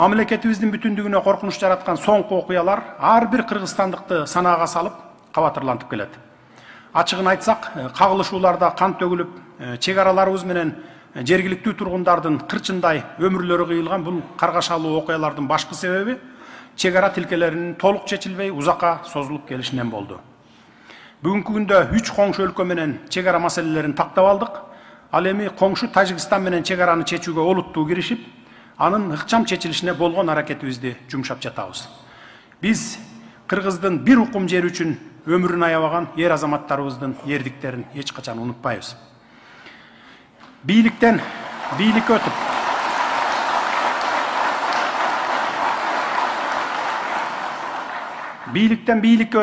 Мамлекетибиздин бүтүндүгүнө коркунуч жараткан соңку окуялар ар бир кыргызстандыкты санаага салып кабатырлантып келет. Ачыгын айтсак, кагылышууларда кан төгүлүп, чек араларыбыз менен жергиликтүү тургундардын кырчындай өмүрлөрү кыйылган бул каргашалуу окуялардын башкы себеби чек ара тилкелеринин толук чечилбей узакка созулуп келишинен болду. Бүгүнкү күндө 3 коңшу өлкө менен чек ара маселелерин тактап алдык. Ал эми коңшу Тажикстан менен чек араны чечүүгө олуттуу киришип, анын ыкчам чечилишине болгон аракетибизди жумшап жатабыз. Биз Кыргыздын бир укум жери үчүн өмүрүн аябаган ер азаматтарыбыздын эрдиктерин эч качан унутпайбыз. Бийликтен бийликке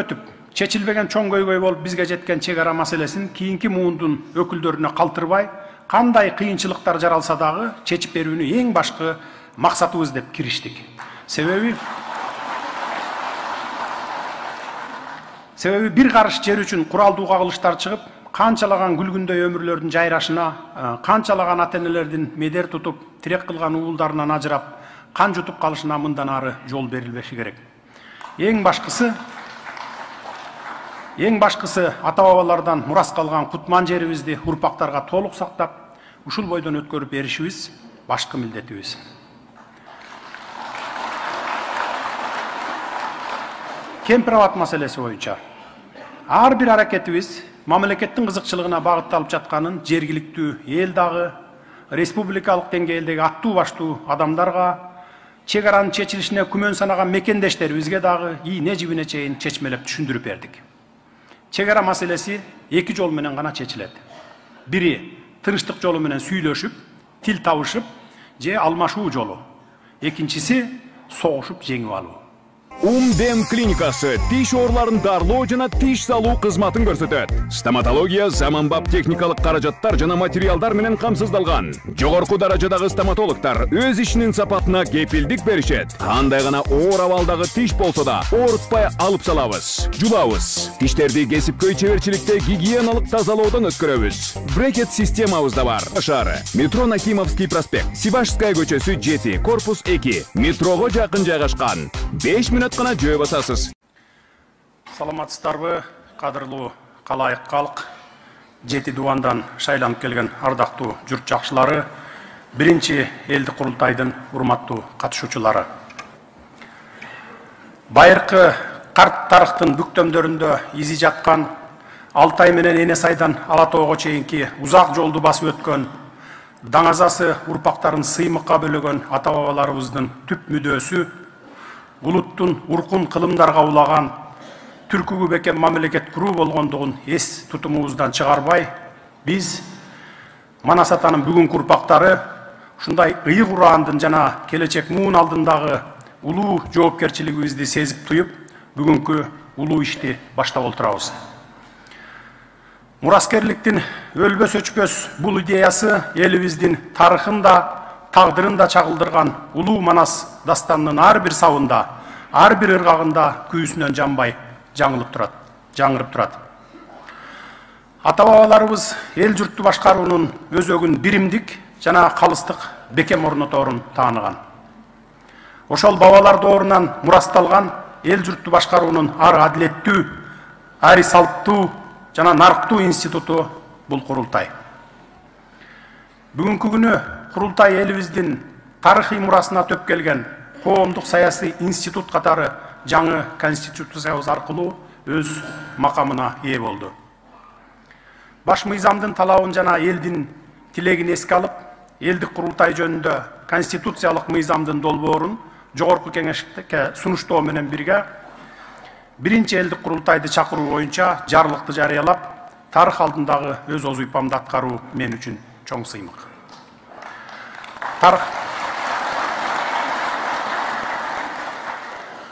өтүп, чечилбеген чоң көйгөй болуп бизге жеткен чек ара маселесин кийинки муундун өкүлдөрүнө калтырбай, кандай кыйынчылыктар жаралса дагы чечип берүүнү эң башкы максатыбыз деп кириштик. Себеби бир карыш жер үчүн куралдуу кагылыштар чыгып, канчалаган күлгүндөй өмүрлөрдүн жайрашына, канчалаган ата-энелердин медер тутуп, тирек кылган уулдарынан ажырап, кан жутуп калышына мындан ары жол берилбеши керек. Эң башкысы ата-бабалардан мурас калган кутман жерибизди урпактарга толук сактап, ушул бойдон өткөрүп беришибиз башкы милдетибиз. Кемпир-абад маселеси боюнча ар бир аракетибиз мамлекеттин кызыкчылыгына багытталып жатканын жергиликтүү эл дагы, республикалык деңгээлдеги аттуу баштуу адамдарга, чек аранын чечилишине күмөн санаган мекендештерибизге дагы ийне жибине чейин чечмелеп түшүндүрүп бердик. Чек ара маселеси эки жол менен гана чечилет. Бири тынчтык жолу менен сүйлөшүп, тил табышып, же алмашуу жолу. Экинчиси согушуп жеңип алуу. Умдем клиникасы тиш ооруларын дарылоо жана тиш салуу кызматын көрсөтөт. Стоматология заманбап техникалык каражаттар жана материалдар менен камсыздалган. Жогорку даражадагы стоматологтор өз ишинин сапатына кепилдик беришет. Кандай гана оор абалдагы тиш болсо да оорутпай алып салабыз, жулабыз. Тиштерди кесипкөй чеберчиликте гигиеналык тазалоодон өткөрөбүз. Брекет системабыз да бар. Шаары метро Накимовский проспект, Сибашская көчөсү 7, корпус 2, метрого жакын жайгашкан. 5 минут гана жөө басасыз. Саламатсыздарбы, кадырлуу калайык калк, 7 дубандан шайланып келген ардактуу журт жакшылары, биринчи элдик курултайдын урматтуу катышуучулары. Байыркы карт тарыхтын бүктөмдөрүндө изи жаткан, Алтай менен Эне сайдан Ала тоого чейинки узак жолду басып өткөн, даңазасы урпактарын сыймыкка бөлөгөн ата-бабаларыбыздын түп мүдөөсү улуттун уркун кылымдарга улаган, түркүгү бекем мамлекет куруу болгондугун эс тутумубуздан чыгарбай, биз Манас атанын бүгүнкү урпактары ушундай ыйык ураандын жана келечек муун алдындагы улуу жоопкерчилигибизди сезип туюп, бүгүнкү улуу ишти баштап отурабыз. Мураскерликтин өлбөс өчпөс бул идеясы элибиздин тарыхын да, тагдырын да чагылдырган улуу Манас дастанынын ар бир сабында, ар бир ыргагында күйүүсүнөн жанбай жаңырып турат. Ата-бабаларыбыз эл журтту башкаруунун өзөгүн биримдик жана калыстык бекем орноторун тааныган. Ошол бабалар доорунан мурасталган эл журтту башкаруунун ар адилеттүү, ари салттуу жана нарыктуу институту бул курултай. Бүгүнкү күнү курултай элибиздин тарыхый мурасына төп келген коомдук саясий институт катары жаңы конституциябыз аркылуу өз макамына ээ болду. Баш мыйзамдын талабын жана элдин тилегин эске алып, элдик курултай жөнүндө конституциялык мыйзамдын долбоорун жогорку кеңешке сунуштоо менен бирге биринчи элдик курултайды чакыруу боюнча жарлыкты жарыялап, тарых алдындагы өз озуйпамды аткаруу мен үчүн чоң сыймык.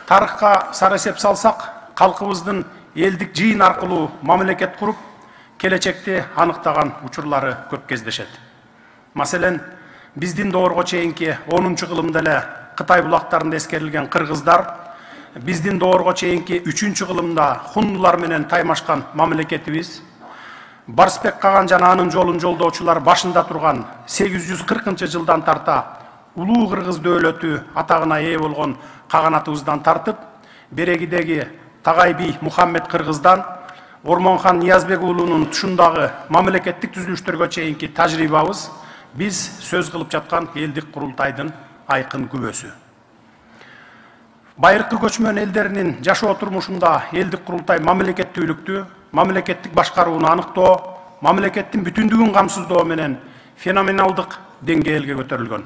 Тарыхка сары эсеп салсак, калкыбыздын элдик жыйын аркылуу мамлекет куруп, келечекти аныктаган учурлары көп кездешет. Маселен, биздин доорго чейинки 10-кылымда эле Кытай булактарында эскерилген кыргыздар, биздин доорго чейинки 3-кылымда хуннулар менен таймашкан мамлекетибиз, Барсбек Каган жана анын жолун жолдоочулар башында турган 840 жылдан тарта улуу кыргыз дөөлөтү атагына ээ болгон каганатыбыздан тартып, берегидеги Тагай би Мухаммед Кыргыздан Ормонхан Ниязбек уулунун тушундагы мамлекеттик түзүлүштөргө чейинки тажрыйбабыз биз сөз кылып жаткан элдик курултайдын айкын күбөсү. Байыркы көчмөн элдеринин жашоо турмушунда элдик курултай мамлекеттүүлүктү, мамлекеттик башкарууну аныктоо, мамлекеттин бүтүндүгүн камсыздоо менен феноменалдык деңгээлге көтөрүлгөн.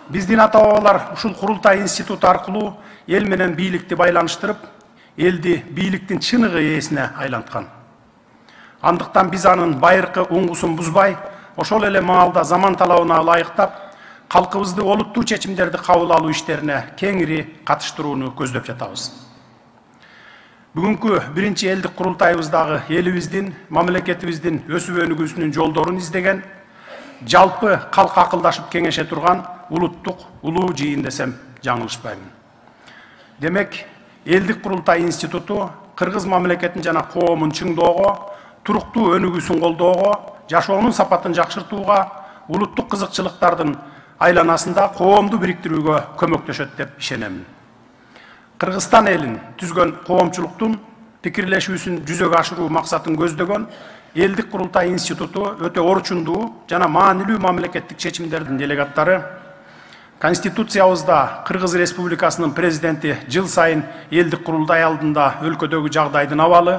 Биздин ата-бабалар ушул курултай институту аркылуу эл менен бийликти байланыштырып, элди бийликтин чыныгы ээсине айланткан. Андыктан биз анын байыркы уңгусун бузбай, ошол эле маалда заман талабына ылайыктап, калкыбызды олуттуу чечимдерди кабыл алуу иштерине кеңири катыштырууну көздөп жатабыз. Бүгүнкү биринчи элдик курултайыбыздагы элибиздин, мамлекетибиздин өсүп өнүгүүсүнүн жолдорун издеген, жалпы калк акылдашып кеңеше турган улуттук улуу жыйын десем жаңылышпаймын. Демек, элдик курултай институту кыргыз мамлекетин жана коомун чыңдоого, туруктуу өнүгүүсүн колдоого, жашоонун сапатын жакшыртууга, улуттук кызыкчылыктардын айланасында коомду бириктирүүгө көмөктөшөт деп ишенемин. Кыргызстан элин түзгөн коомчулуктун пикирлешүүсүн жүзөгө ашыруу максатын көздөгөн элдик курултай институту өтө орчундуу жана маанилүү мамлекеттик чечимдердин делегаттары Конституциябызда Кыргыз Республикасынын президенти жыл сайын элдик курултай алдында өлкөдөгү жагдайдын абалы,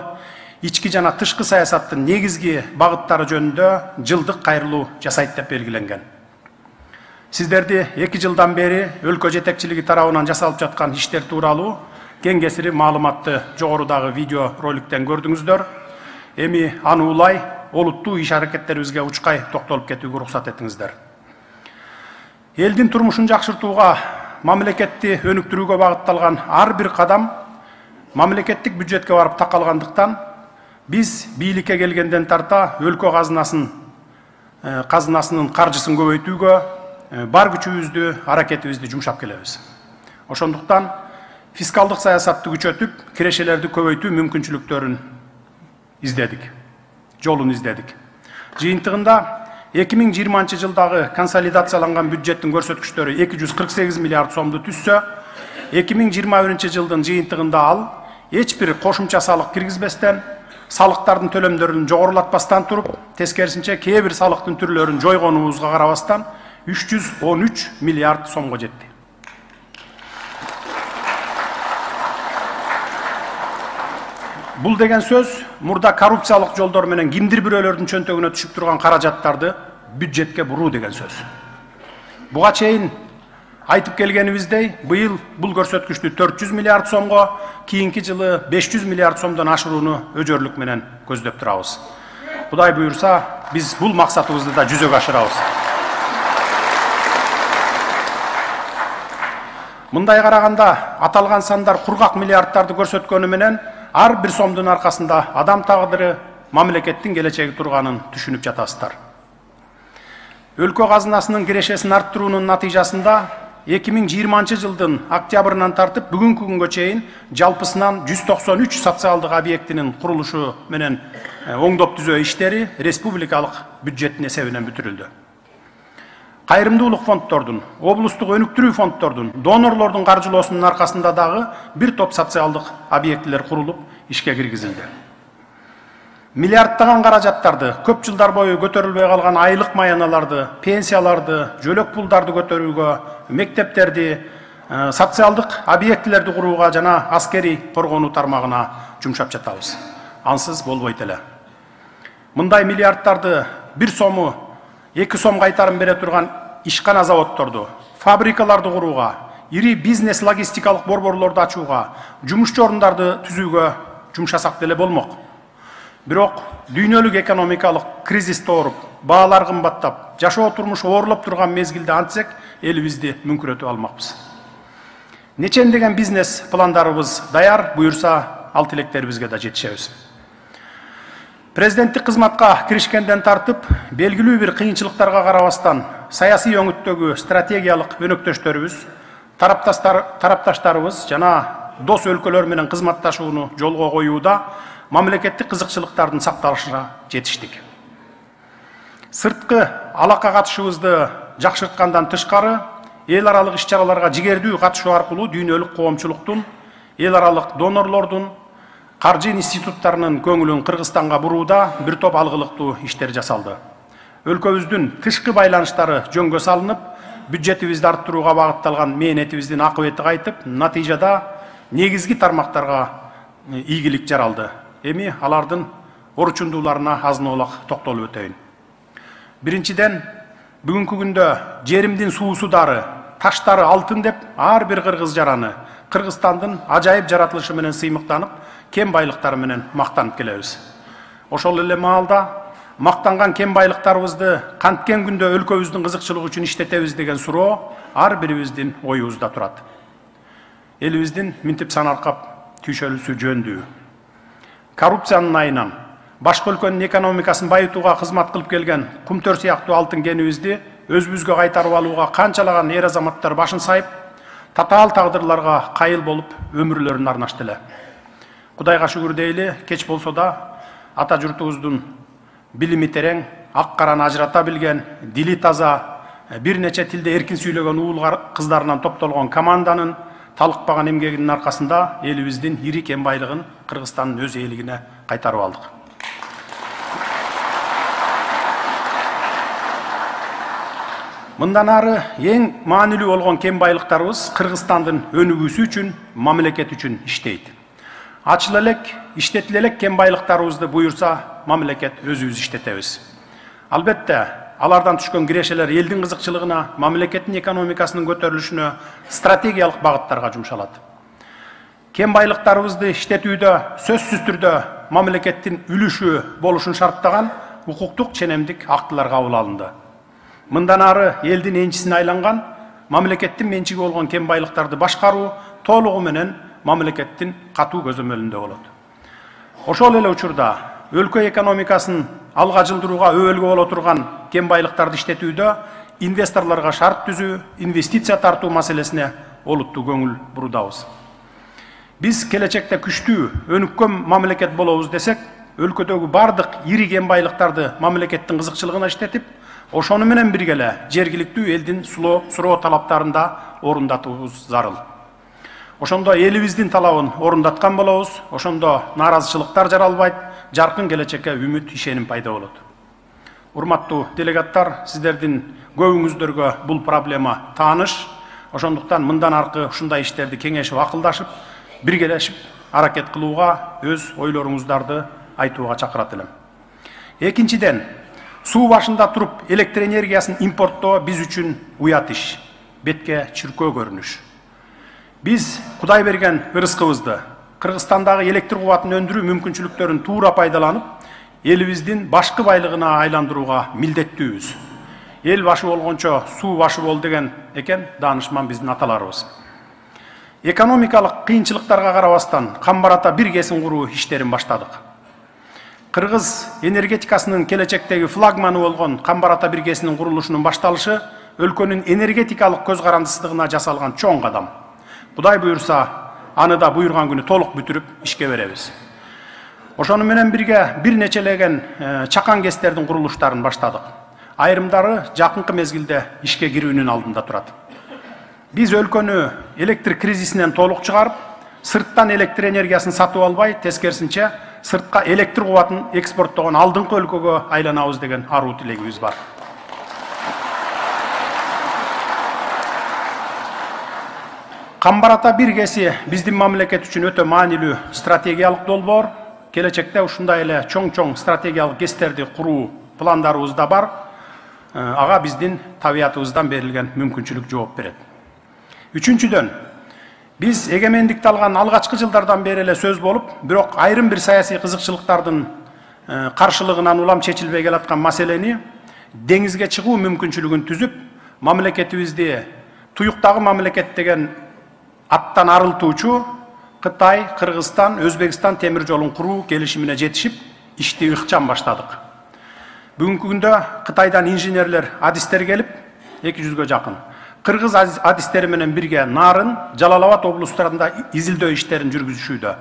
ички жана тышкы саясаттын негизги багыттары жөнүндө жылдык кайрылуу жасайт деп белгиленген. Сиздерди 2 жылдан бери өлкө жетекчилиги тарабынан жасалып жаткан иштер тууралуу кең кесири маалыматты жогорудагы видео роликтен көрдүңүздөр. Эми аны улай олуттуу иш аракеттерибизге учкай токтолуп кетүүгө уруксат этиңиздер. Элдин турмушун жакшыртууга, мамлекетти өнүктүрүүгө багытталган ар бир кадам мамлекеттик бюджетке барып такалгандыктан, биз бийликке келгенден тарта өлкө казынасынын каржысын көбөйтүүгө бар күчүбүздү, аракетибизди жумшап келебиз. Ошондуктан фискалдык саясатты күчөтүп, кирешелерди көбөйтүү мүмкүнчүлүктөрүн издедик, жолун издедик. Жыйынтыгында 2020 жылдагы консолидацияланган бюджеттин көрсөткүчтөрү 248 миллиард сомду түзсө, 2021 жылдын жыйынтыгында ал эч бир кошумча салык киргизбестен, салыктардын төлөмдөрүн жогорулатпастан туруп, тескерисинче кээ бир салыктын түрлөрүн жойгонубузга карабастан 313 миллиард сомго жетти. Бул деген сөз, мурда коррупциялык жолдор менен кимдир бирөөлөрдүн чөнтөгүнө түшүп турган каражаттарды бюджетке буруу деген сөз. Буга чейин айтып келгенибиздей, быйыл бул көрсөткүчтү 400 миллиард сомго, кийинки жылы 500 миллиард сомдон ашырууну өжөрлүк менен көздөп турабыз. Кудай буйрса, биз бул максатыбызды да жүзөгө ашырабыз. Мындай караганда, аталган сандар кургак миллиардтарды көрсөткөнү менен ар бир сомдун аркасында адам тагдыры, мамлекеттин келечеги турганын түшүнүп жатасыздар. Өлкө казынасынын кирешесин арттыруунун натыйжасында 2020 жылдын октябрынан тартып бүгүнкү күнгө чейин жалпысынан 193 социалдык объектинин курулушу менен оңдоп түзөө иштери республикалык бюджеттин эсебинен бүтүрүлдү. Кайрымдуулук фонддордун, облустук өнүктүрүү фонддордун, донорлордун каржылоосунун аркасында дагы бир топ социалдык объектилер курулуп, ишке киргизилди. Миллиардтаган каражаттарды, көп жылдар бою көтөрүлбөй калган айлык маяналарды, пенсияларды, жөлөк пулдарды көтөрүүгө, мектептерди, социалдык объектилерди курууга жана аскери коргонуу тармагына жумшап жатабыз. Ансыз болбойт эле. Мындай миллиардтарды бир сому 2 сом кайтарым бере турган ишкана заводдорду, фабрикаларды курууга, ири бизнес логистикалык борборлорду ачууга, жумушчу орундарды түзүүгө жумшасак деле болмок. Бирок дүйнөлүк экономикалык кризис тооруп, баалар кымбаттап, жашоо турмуш оорлоп турган мезгилде антсек, элибизди мүңкүрөтүп алмакпыз. Нечендеген бизнес пландарыбыз даяр, буйрса ал тилектерибизге да жетишебиз. Президенттик кызматка киришкенден тартып, белгилүү бир кыйынчылыктарга карабастан, саясий өңүттөгү стратегиялык өнөктөштөрүбүз, тарапташтарыбыз жана дос өлкөлөр менен кызматташууну жолго коюуда мамлекеттик кызыкчылыктардын сакталышына жетиштик. Сырткы алака катышыбызды жакшырткандан тышкары эл аралык иш-чараларга жигердүү катышуу аркылуу дүйнөлүк коомчулуктун, эл аралык донорлордун, каржы институттарынын көңүлүн Кыргызстанга бурууда бир топ алгылыктуу иштер жасалды. Өлкөбүздүн тышкы байланыштары жөнгө салынып, бюджетибизди арттырууга багытталган мээнетибиздин акыбети кайтып, натыйжада негизги тармактарга ийгилик жаралды. Эми алардын орчундууларына азын-аулак токтолуп өтөйүн. Биринчиден, бүгүнкү күндө жеримдин суусу дары, таштары алтын деп ар бир кыргыз жараны Кыргызстандын ажайып жаратылышы менен сыймыктанып, кен байлыктары менен мактанып келебиз. Ошол эле маалда мактанган кен байлыктарыбызды канткен күндө өлкөбүздүн кызыкчылыгы үчүн иштетебиз деген суроо ар бирибиздин оюбузда турат. Элибиздин минтип санаркап түйшөлүүсү жөндүү. Коррупциянын айынан башка өлкөнүн экономикасын байытууга кызмат кылып келген кумтөр сыяктуу алтын кенибизди өзүбүзгө кайтарып алууга канчалаган эр азаматтар башын сайып, татаал тагдырларга кайыл болуп өмүрлөрүн арнашты эле. Кудайга шүгүр дейли, кеч болсо да ата журтубуздун билими терең, ак караны ажырата билген, дили таза, бир нече тилде эркин сүйлөгөн уул кыздарынан топтолгон команданын талыкпаган эмгегинин аркасында элибиздин ири кен байлыгын Кыргызстандын өз ээлигине кайтарып алдык. Мындан ары эң маанилүү болгон кен байлыктарыбыз Кыргызстандын өнүгүүсү үчүн, мамлекет үчүн иштейт. Ачыл элек, иштетиле элек кен байлыктарыбызды буюрса, мамлекет өзүбүз иштетебиз. Албетте, алардан түшкөн кирешелер элдин кызыкчылыгына, мамлекеттин экономикасынын көтөрүлүшүнө, стратегиялык багыттарга жумшалат. Кен байлыктарыбызды иштетүүдө сөзсүз түрдө мамлекеттин үлүшү болушун шарттаган укуктук ченемдик актылар кабыл алынды. Мындан ары элдин энчисине айланган, мамлекеттин менчиги болгон кен байлыктарды башкаруу толугу менен мамлекеттин катуу көзөмөлүндө болот. Ошол эле учурда өлкө экономикасын алга жылдырууга өбөлгө боло турган кен байлыктарды иштетүүдө инвесторлорго шарт түзүү, инвестиция тартуу маселесине олуттуу көңүл буруудабыз. Биз келечекте күчтүү, өнүккөн мамлекет болобуз десек, өлкөдөгү бардык ири кен байлыктарды мамлекеттин кызыкчылыгына иштетип, ошону менен бирге эле жергиликтүү элдин суроо талаптарында орундатуубуз зарыл. Ошондо элибиздин талабын орундаткан болобуз, ошондо нааразычылыктар жаралбайт, жаркын келечекке үмүт, ишеним пайда болот. Урматтуу делегаттар, сиздердин көбүңүздөргө бул проблема тааныш. Ошондуктан мындан аркы ушундай иштерди кеңешип, акылдашып, биргелешип аракет кылууга, өз ойлоруңуздарды айтууга чакырат элем. Экинчиден, суу башында туруп электр энергиясын импорттоо биз үчүн уят иш, бетке чиркөө көрүнүш. Биз Кудай берген ырыскыбызды, Кыргызстандагы электр кубатын өндүрүү мүмкүнчүлүктөрүн туура пайдаланып, элибиздин башкы байлыгына айландырууга милдеттүүбүз. Эл башы болгончо суу башы бол деген экен даанышман биздин аталарыбыз. Экономикалык кыйынчылыктарга карабастан Камбар-Ата биргесин куруу иштерин баштадык. Кыргыз энергетикасынын келечектеги флагманы болгон Камбар-Ата биргесинин курулушунун башталышы өлкөнүн энергетикалык көз карандысыздыгына жасалган чоң кадам. Кудай буйрса, аны да буйрган күнү толук бүтүрүп ишке беребиз. Ошону менен бирге бир нечелеген чакан кестердин курулуштарын баштадык. Айрымдары жакынкы мезгилде ишке кирүүнүн алдында турат. Биз өлкөнү электр кризисинен толук чыгарып, сырттан электр энергиясын сатып албай, тескерисинче сыртка электр кубатын экспорттогон алдыңкы өлкөгө айланабыз деген аруу тилегибиз бар. Камбар-Ата биргеси биздин мамлекет үчүн өтө маанилүү стратегиялык долбоор. Келечекте ушундай эле чоң-чоң стратегиялык кестерди куруу пландарыбызда бар. Ага биздин табиятыбыздан берилген мүмкүнчүлүк жооп берет. Үчүнчүдөн, биз эгемендикти алган алгачкы жылдардан бери эле сөз болуп, бирок айрым бир саясий кызыкчылыктардын каршылыгынан улам чечилбей келаткан маселени деңизге чыгуу мүмкүнчүлүгүн түзүп, мамлекетибизди туюктагы мамлекет деген аттан арылтуучу Кытай, Кыргызстан, Өзбекстан темир жолун куруу келишимине жетишип, ишти ыкчам баштадык. Бүгүнкү күндө Кытайдан инженерлер, адистер келип, 200-гө жакын. Кыргыз адистери менен бирге Нарын, Жалал-Абад облустарында изилдөө иштерин жүргүзүшүүдө.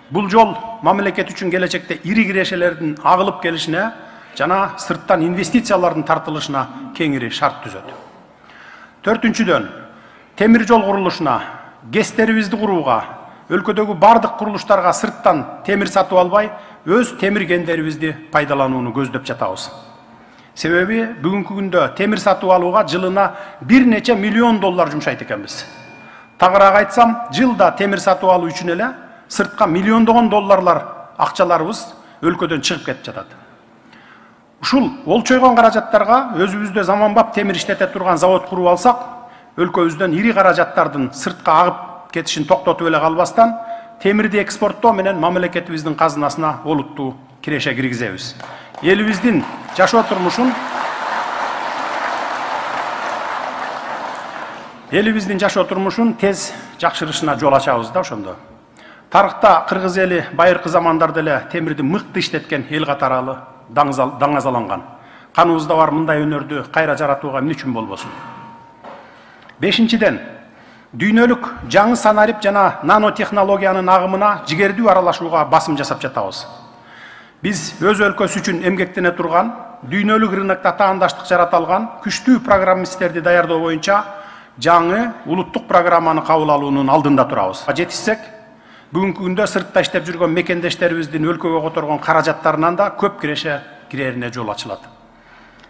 Бул жол мамлекет үчүн келечекте ири кирешелердин агылып келишине жана сырттан инвестициялардын тартылышына кеңири шарт түзөт. Төртүнчүдөн, темир жол курулушуна, ГЭСтерибизди курууга, өлкөдөгү бардык курулуштарга сырттан темир сатып албай, өз темир кендерибизди пайдаланууну көздөп жатабыз. Себеби бүгүнкү күндө темир сатып алууга жылына бир нече миллион доллар жумшайт экенбиз. Тагыраак айтсам, жылда темир сатып алуу үчүн эле сыртка миллиондогон долларлар акчаларыбыз өлкөдөн чыгып кетип жатат. Ушул олчойгон каражаттарга өзүбүздө заманбап темир иштете турган завод куруп алсак, өлкөбүздөн ири каражаттардын сыртка агып кетишин токтотуп эле калбастан, темирди экспорттоо менен мамлекетибиздин казынасына олуттуу киреше киргизебиз. Элибиздин жашоо турмушун тез жакшырышына жол ачабыз да ошондо. Тарыхта кыргыз эли байыркы замандарда эле темирди мыкты иштеткен эл катары даңазаланган. Каныбызда бар мындай өнөрдү кайра жаратууга эмне үчүн болбосун? Бешинчиден, дүйнөлүк жаңы санарип жана нанотехнологиянын агымына жигердүү аралашууга басым жасап жатабыз. Биз өз өлкөсү үчүн эмгектене турган, дүйнөлүк рынокто таандаштык жарата алган күчтүү программисттерди даярдоо боюнча жаңы улуттук программаны кабыл алуунун алдында турабыз. Жетишсек, бүгүнкү күндө сыртта иштеп жүргөн мекендештерибиздин өлкөгө которгон каражаттарынан да көп киреше кирерине жол ачылат.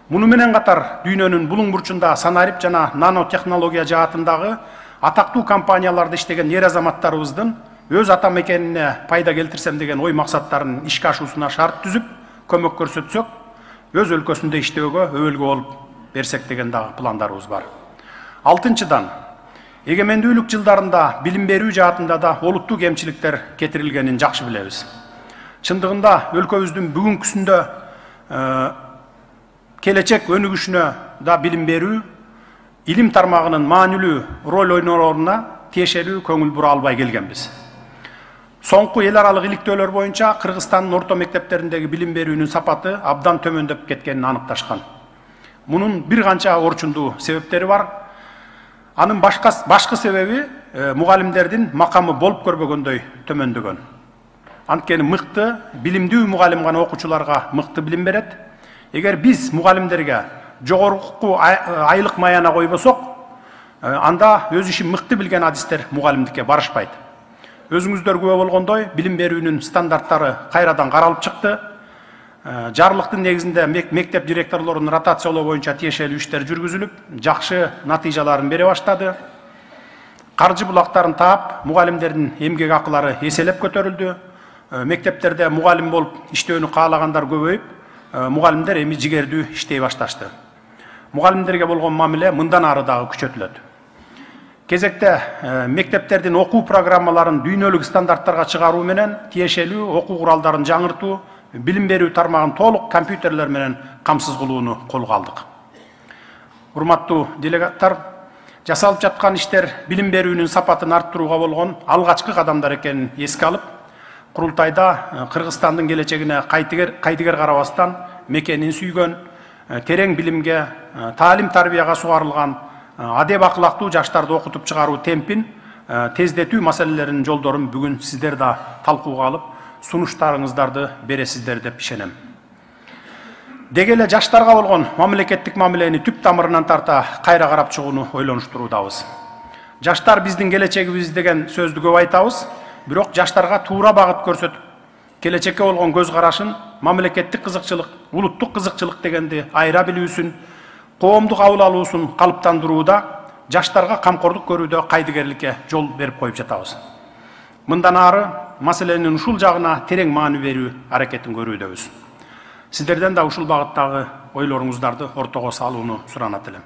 Муну менен катар дүйнөнүн булуң бурчунда санарип жана нанотехнология жаатындагы атактуу компанияларда иштеген эр азаматтарыбыздын өз ата мекенине пайда келтирсем деген ой максаттарын ишке ашуусуна шарт түзүп, көмөк көрсөтсөк, өз өлкөсүндө иштөөгө өбөлгө болуп берсек деген дагы пландарыбыз бар. Алтынчыдан, эгемендүүлүк жылдарында билим берүү жаатында да олуттуу кемчиликтер кетирилгенин жакшы билебиз. Чындыгында өлкөбүздүн бүгүнкүсүндө келечек өнүгүшүнө да билим берүү, илим тармагынын маанилүү роль ойнооруна тиешелүү көңүл бура албай келгенбиз. Соңку эл аралык иликтөөлөр боюнча Кыргызстандын орто мектептериндеги билим берүүнүн сапаты абдан төмөндөп кеткенин аныкташкан. Мунун бир канча орчундуу себептери бар. Анын башкы себеби мугалимдердин макамы болуп көрбөгөндөй төмөндөгөн. Анткени мыкты, билимдүү мугалим гана окуучуларга мыкты билим берет. Эгер биз мугалимдерге жогорку айлык маяна койбосок, анда өз ишин мыкты билген адистер мугалимдикке барышпайт. Өзүңүздөр күбө болгондой, билим берүүнүн стандарттары кайрадан каралып чыкты. Жарлыктын негизинде мектеп директорлорун ротациялоо боюнча тиешелүү иштер жүргүзүлүп, жакшы натыйжаларын бере баштады. Каржы булактарын таап, мугалимдердин эмгек акылары эселеп көтөрүлдү. Мектептерде мугалим болуп иштөөнү каалагандар көбөйүп, мугалимдер эми жигердүү иштей башташты. Мугалимдерге болгон мамиле мындан ары дагы күчөтүлөт. Кезекте мектептердин окуу программаларын дүйнөлүк стандарттарга чыгаруу менен тиешелүү окуу куралдарын жаңыртуу, билим берүү тармагын толук компьютерлер менен камсыз кылууну колго алдык. Урматтуу делегаттар, жасалып жаткан иштер билим берүүнүн сапатын арттырууга болгон алгачкы кадамдар экенин эске алып, курултайда Кыргызстандын келечегине кайтыгер карабастан мекенин сүйгөн, терең билимге, таалим тарбияга сугарылган, адеп акылактуу жаштарды окутуп чыгаруу темпин тездетүү маселелеринин жолдорун бүгүн сиздер да талкууга алып, сунуштарыңыздарды бересиздер деп ишенем. Деги эле жаштарга болгон мамлекеттик мамилени түп тамырынан тарта кайра карап чыгууну ойлонуштуруудабыз. Жаштар биздин келечегибиз деген сөздү көп айтабыз, бирок жаштарга туура багыт көрсөтүп, келечекке болгон көз карашын, мамлекеттик кызыкчылык, улуттук кызыкчылык дегенди айыра билүүсүн, коомдук кабыл алуусун калыптандырууда, жаштарга камкордук көрүүдө кайдыгерликке жол берип коюп жатабыз. Мындан ары маселенин ушул жагына терең маани берүү аракетин көрүүдөбүз. Сиздерден да ушул багыттагы ойлоруңуздарды ортого салууну суранат элем.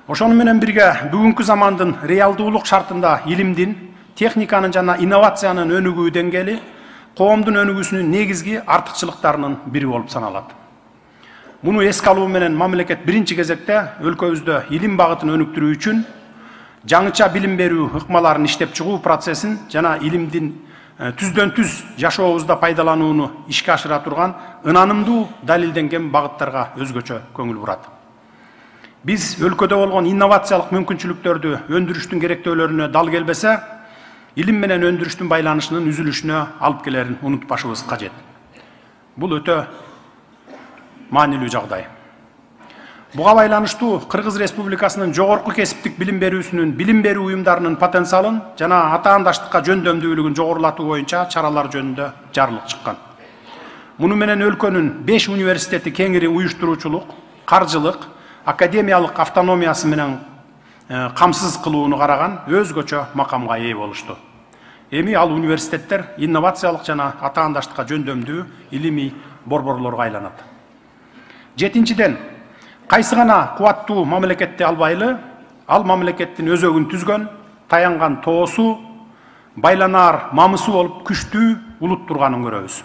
Ошону менен бирге бүгүнкү замандын реалдуулук шартында илимдин, техниканын жана инновациянын өнүгүү деңгээли коомдун өнүгүүсүнүн негизги артыкчылыктарынын бири болуп саналат. Муну эске алуу менен мамлекет биринчи кезекте өлкөбүздө илим багытын өнүктүрүү үчүн жаңыча билим берүү ыкмаларын иштеп чыгуу процессин жана илимдин түздөн түз жашообузда пайдаланууну ишке ашыра турган ынанымдуу далилденген багыттарга өзгөчө көңүл бурат. Биз өлкөдө болгон инновациялык мүмкүнчүлүктөрдү өндүрүштүн керектөөлөрүнө дал келбесе, илим менен өндүрүштүн байланышынын үзүлүшүнө алып келерин унутпашыбыз кажет. Бул өтө маанилүү жагдай. Буга байланыштуу Кыргыз Республикасынын жогорку кесиптик билим берүүсүнүн билим берүү уюмдарынын потенциалын жана атаандаштыкка жөндөмдүүлүгүн жогорулатуу боюнча чаралар жөнүндө жарлык чыккан. Муну менен өлкөнүн 5 университети кеңири уюштуруучулук, каржылык, академиялык автономиясы менен камсыз кылууну караган өзгөчө макамга ээ болушту. Эми ал университеттер инновациялык жана атаандаштыкка жөндөмдүү илимий борборлорго айланат. 7-ден, кайсы гана кубаттуу мамлекетти албайлы, ал мамлекеттин өзөгүн түзгөн, таянган тоосу, байланаар мамысы болуп күчтүү улут турганын көрөбүз.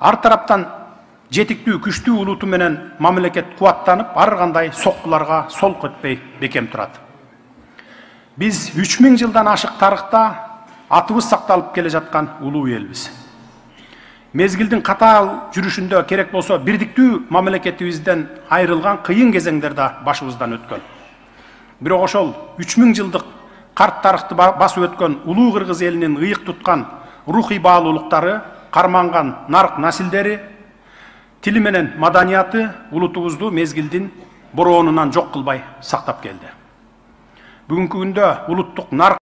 Ар тараптан жетиктүү күчтүү улуту менен мамлекет кубаттанып, ар кандай соккуларга солк өтпөй бекем турат. Биз 3000 жылдан ашык тарыхта атыбыз сакталып келе жаткан улуу элбиз. Мезгилдин катаал жүрүшүндө керек болсо бирдиктүү мамлекетибизден айрылган кыйын кезеңдер да башыбыздан өткөн. Бирок ошол 3000 жылдык карт тарыхты басып өткөн улуу кыргыз элинин ыйык туткан рухий баалуулуктары, карманган нарк насилдери, тили менен маданияты улутубузду мезгилдин бороонунан жок кылбай сактап келди. Бүгүнкү күндө улуттук нарк